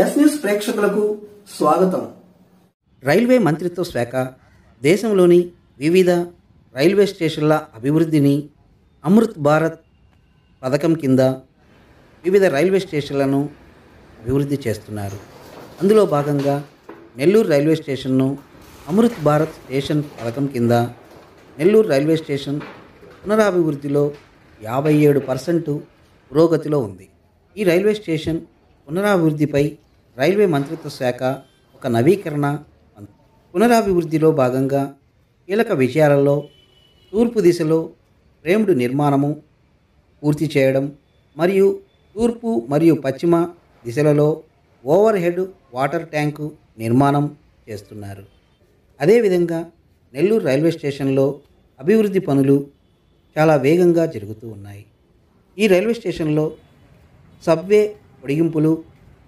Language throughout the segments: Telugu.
ఎస్ న్యూస్ ప్రేక్షకులకు స్వాగతం. రైల్వే మంత్రిత్వ శాఖ దేశంలోని వివిధ రైల్వే స్టేషన్ల అభివృద్ధిని అమృత్ భారత్ పథకం కింద వివిధ రైల్వే స్టేషన్లను అభివృద్ధి చేస్తున్నారు. అందులో భాగంగా నెల్లూరు రైల్వే స్టేషన్ను అమృత్ భారత్ స్టేషన్ పథకం కింద నెల్లూరు రైల్వే స్టేషన్ పునరాభివృద్ధిలో 57% పురోగతిలో ఉంది. ఈ రైల్వే స్టేషన్ పునరాభివృద్ధిపై రైల్వే మంత్రిత్వ శాఖ ఒక నవీకరణ పునరాభివృద్ధిలో భాగంగా కీలక విషయాలలో తూర్పు దిశలో ఫ్రేమ్డ్ నిర్మాణము పూర్తి చేయడం మరియు తూర్పు మరియు పశ్చిమ దిశలలో ఓవర్ హెడ్ వాటర్ ట్యాంకు నిర్మాణం చేస్తున్నారు. అదేవిధంగా నెల్లూరు రైల్వే స్టేషన్లో అభివృద్ధి పనులు చాలా వేగంగా జరుగుతూ ఉన్నాయి. ఈ రైల్వే స్టేషన్లో సబ్వే పొడిగింపులు,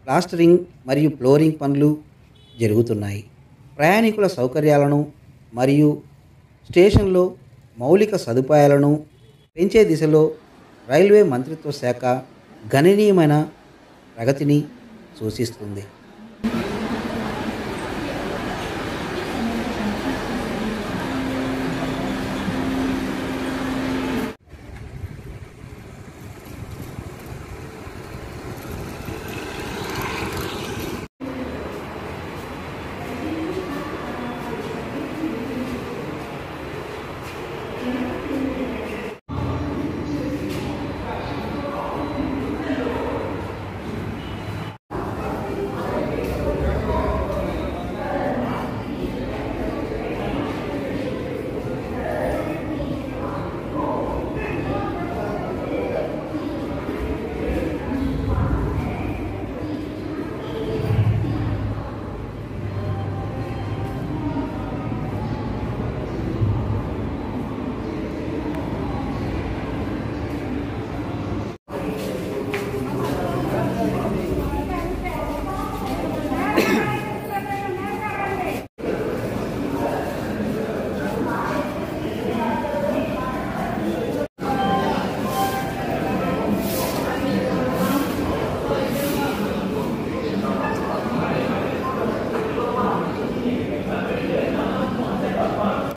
ప్లాస్టరింగ్ మరియు ఫ్లోరింగ్ పనులు జరుగుతున్నాయి. ప్రయాణికుల సౌకర్యాలను మరియు స్టేషన్లో మౌలిక సదుపాయాలను పెంచే దిశలో రైల్వే మంత్రిత్వ శాఖ గణనీయమైన ప్రగతిని సూచిస్తుంది.